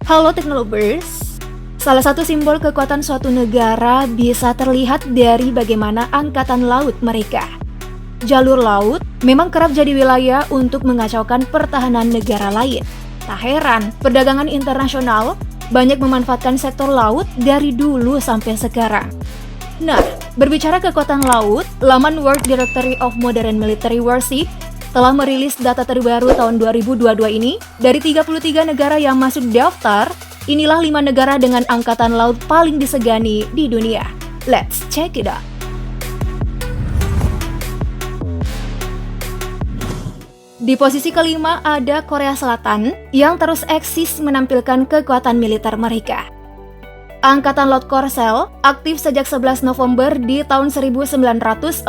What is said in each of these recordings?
Halo Teknolobers, salah satu simbol kekuatan suatu negara bisa terlihat dari bagaimana angkatan laut mereka. Jalur laut memang kerap jadi wilayah untuk mengacaukan pertahanan negara lain. Tak heran, perdagangan internasional banyak memanfaatkan sektor laut dari dulu sampai sekarang. Nah, berbicara kekuatan laut, laman World Directory of Modern Military Warship telah merilis data terbaru tahun 2022 ini. Dari 33 negara yang masuk daftar, inilah 5 negara dengan angkatan laut paling disegani di dunia. Let's check it out. Di posisi kelima ada Korea Selatan yang terus eksis menampilkan kekuatan militer mereka. Angkatan Laut Korsel aktif sejak 11 November di tahun 1945.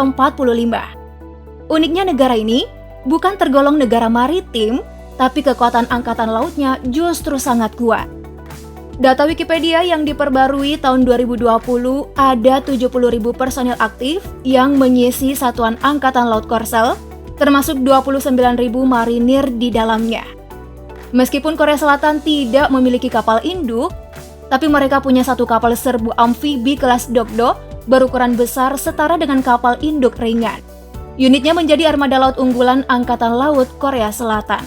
Uniknya negara ini bukan tergolong negara maritim, tapi kekuatan angkatan lautnya justru sangat kuat. Data Wikipedia yang diperbarui tahun 2020 ada 70.000 personil aktif yang mengisi satuan angkatan laut Korsel, termasuk 29.000 marinir di dalamnya. Meskipun Korea Selatan tidak memiliki kapal induk, tapi mereka punya satu kapal serbu amfibi kelas Dokdo berukuran besar setara dengan kapal induk ringan. Unitnya menjadi armada laut unggulan Angkatan Laut Korea Selatan.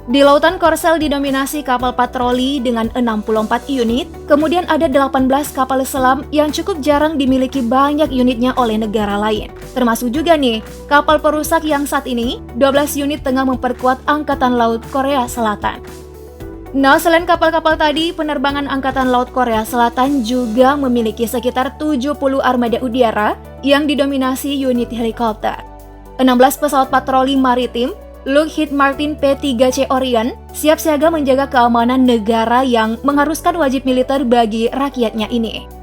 Di lautan Korsel didominasi kapal patroli dengan 64 unit, kemudian ada 18 kapal selam yang cukup jarang dimiliki banyak unitnya oleh negara lain. Termasuk juga nih, kapal perusak yang saat ini 12 unit tengah memperkuat Angkatan Laut Korea Selatan. Nah, selain kapal-kapal tadi, penerbangan Angkatan Laut Korea Selatan juga memiliki sekitar 70 armada udara yang didominasi unit helikopter. 16 pesawat patroli maritim Lockheed Martin P-3C Orion siap siaga menjaga keamanan negara yang mengharuskan wajib militer bagi rakyatnya ini.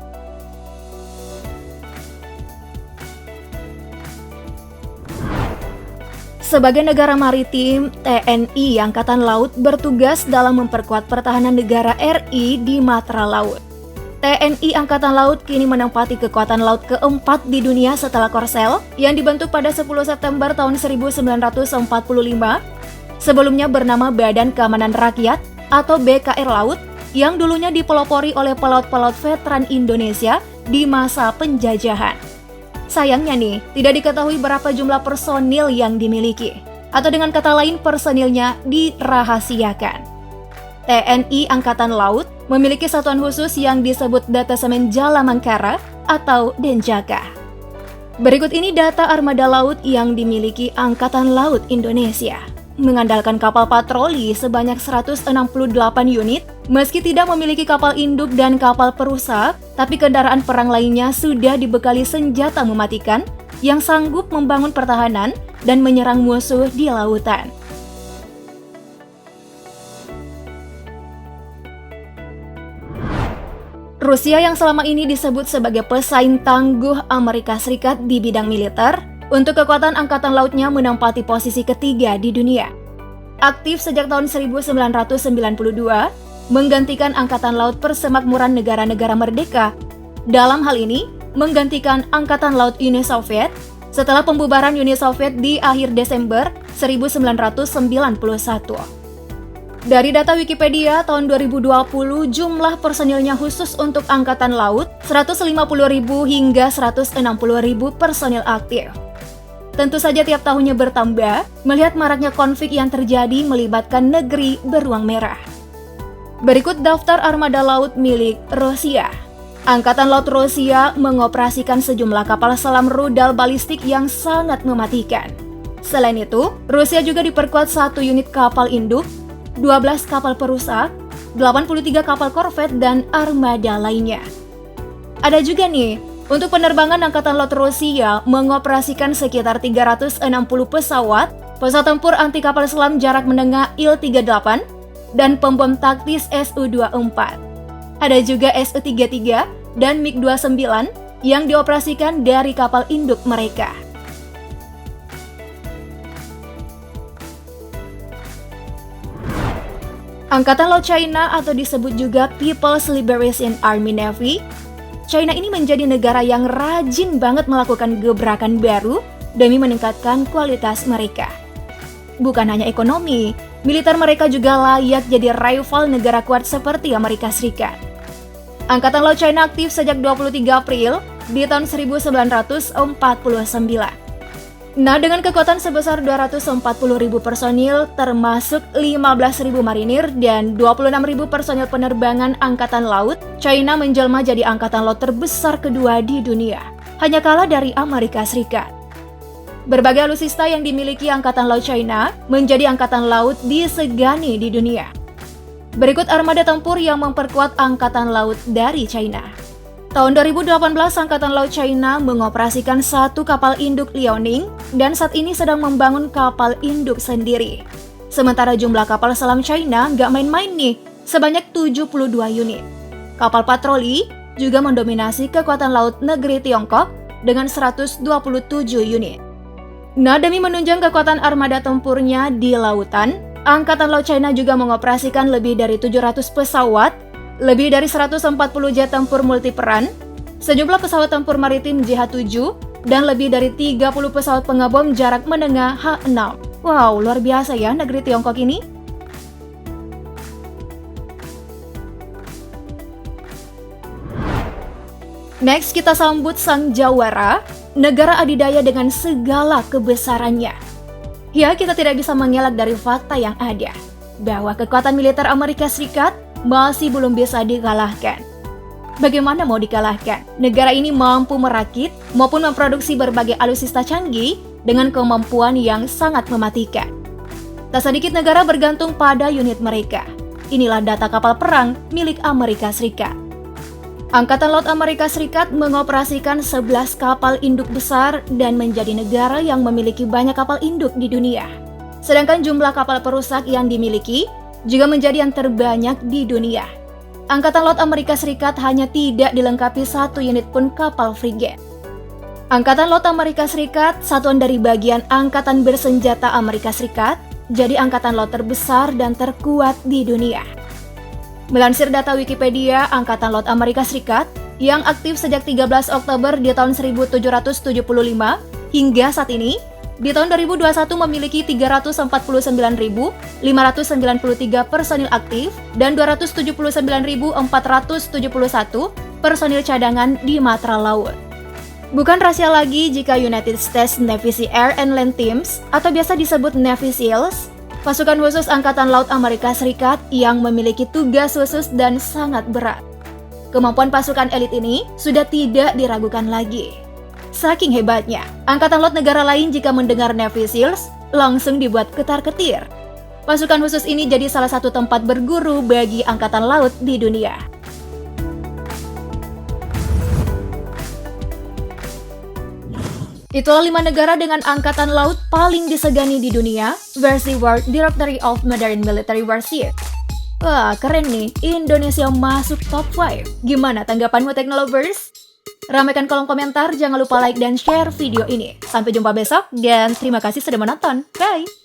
Sebagai negara maritim, TNI Angkatan Laut bertugas dalam memperkuat pertahanan negara RI di matra laut. TNI Angkatan Laut kini menempati kekuatan laut keempat di dunia setelah Korsel yang dibentuk pada 10 September tahun 1945. Sebelumnya bernama Badan Keamanan Rakyat atau BKR Laut yang dulunya dipelopori oleh pelaut-pelaut veteran Indonesia di masa penjajahan. Sayangnya nih, tidak diketahui berapa jumlah personil yang dimiliki, atau dengan kata lain personilnya dirahasiakan. TNI Angkatan Laut memiliki satuan khusus yang disebut Detasemen Jala Mangkara atau Denjaka. Berikut ini data armada laut yang dimiliki Angkatan Laut Indonesia. Mengandalkan kapal patroli sebanyak 168 unit, meski tidak memiliki kapal induk dan kapal perusak, tapi kendaraan perang lainnya sudah dibekali senjata mematikan yang sanggup membangun pertahanan dan menyerang musuh di lautan. Rusia yang selama ini disebut sebagai pesaing tangguh Amerika Serikat di bidang militer, untuk kekuatan angkatan lautnya menempati posisi ketiga di dunia. Aktif sejak tahun 1992, menggantikan Angkatan Laut Persemakmuran negara-negara merdeka. Dalam hal ini, menggantikan Angkatan Laut Uni Soviet setelah pembubaran Uni Soviet di akhir Desember 1991. Dari data Wikipedia tahun 2020, jumlah personilnya khusus untuk Angkatan Laut 150.000 hingga 160.000 personil aktif. Tentu saja tiap tahunnya bertambah, melihat maraknya konflik yang terjadi melibatkan negeri beruang merah. Berikut daftar armada laut milik Rusia. Angkatan Laut Rusia mengoperasikan sejumlah kapal selam rudal balistik yang sangat mematikan. Selain itu, Rusia juga diperkuat 1 unit kapal induk, 12 kapal perusak, 83 kapal korvet, dan armada lainnya. Ada juga nih, untuk penerbangan Angkatan Laut Rusia mengoperasikan sekitar 360 pesawat tempur anti kapal selam jarak menengah Il-38, dan pembom taktis Su-24. Ada juga Su-33 dan MiG-29 yang dioperasikan dari kapal induk mereka. Angkatan Laut China atau disebut juga People's Liberation Army Navy, China ini menjadi negara yang rajin banget melakukan gebrakan baru demi meningkatkan kualitas mereka. Bukan hanya ekonomi, Militer mereka juga layak jadi rival negara kuat seperti Amerika Serikat. Angkatan Laut China aktif sejak 23 April di tahun 1949. Nah, dengan kekuatan sebesar 240.000 personil, termasuk 15.000 marinir dan 26.000 personil penerbangan Angkatan Laut, China menjelma jadi angkatan laut terbesar kedua di dunia, hanya kalah dari Amerika Serikat. Berbagai alutsista yang dimiliki Angkatan Laut China menjadi angkatan laut disegani di dunia. Berikut armada tempur yang memperkuat Angkatan Laut dari China. Tahun 2018, Angkatan Laut China mengoperasikan satu kapal induk Liaoning dan saat ini sedang membangun kapal induk sendiri. Sementara jumlah kapal selam China nggak main-main nih, sebanyak 72 unit. Kapal patroli juga mendominasi kekuatan laut negeri Tiongkok dengan 127 unit. Nah, demi menunjang kekuatan armada tempurnya di lautan, Angkatan Laut China juga mengoperasikan lebih dari 700 pesawat, lebih dari 140 jet tempur multiperan, sejumlah pesawat tempur maritim JH-7, dan lebih dari 30 pesawat pengebom jarak menengah H-6. Wow, luar biasa ya negeri Tiongkok ini. Next, kita sambut sang jawara, negara adidaya dengan segala kebesarannya. Ya, kita tidak bisa mengelak dari fakta yang ada, bahwa kekuatan militer Amerika Serikat masih belum bisa dikalahkan. Bagaimana mau dikalahkan? Negara ini mampu merakit maupun memproduksi berbagai alutsista canggih dengan kemampuan yang sangat mematikan. Tak sedikit negara bergantung pada unit mereka. Inilah data kapal perang milik Amerika Serikat. Angkatan Laut Amerika Serikat mengoperasikan 11 kapal induk besar dan menjadi negara yang memiliki banyak kapal induk di dunia. Sedangkan jumlah kapal perusak yang dimiliki juga menjadi yang terbanyak di dunia. Angkatan Laut Amerika Serikat hanya tidak dilengkapi satu unit pun kapal frigate. Angkatan Laut Amerika Serikat, satuan dari bagian Angkatan Bersenjata Amerika Serikat, jadi angkatan laut terbesar dan terkuat di dunia. Melansir data Wikipedia, Angkatan Laut Amerika Serikat yang aktif sejak 13 Oktober di tahun 1775 hingga saat ini, di tahun 2021 memiliki 349.593 personil aktif dan 279.471 personil cadangan di matra laut. Bukan rahasia lagi jika United States Navy Sea Air and Land Teams atau biasa disebut Navy SEALs, pasukan khusus Angkatan Laut Amerika Serikat yang memiliki tugas khusus dan sangat berat. Kemampuan pasukan elit ini sudah tidak diragukan lagi. Saking hebatnya, Angkatan Laut negara lain jika mendengar Navy SEALs langsung dibuat ketar-ketir. Pasukan khusus ini jadi salah satu tempat berguru bagi Angkatan Laut di dunia. Itulah 5 negara dengan angkatan laut paling disegani di dunia versi World Directory of Modern Military Warships. Wah, keren nih, Indonesia masuk top 5. Gimana tanggapanmu Teknolovers? Ramaikan kolom komentar, jangan lupa like dan share video ini. Sampai jumpa besok, dan terima kasih sudah menonton. Bye!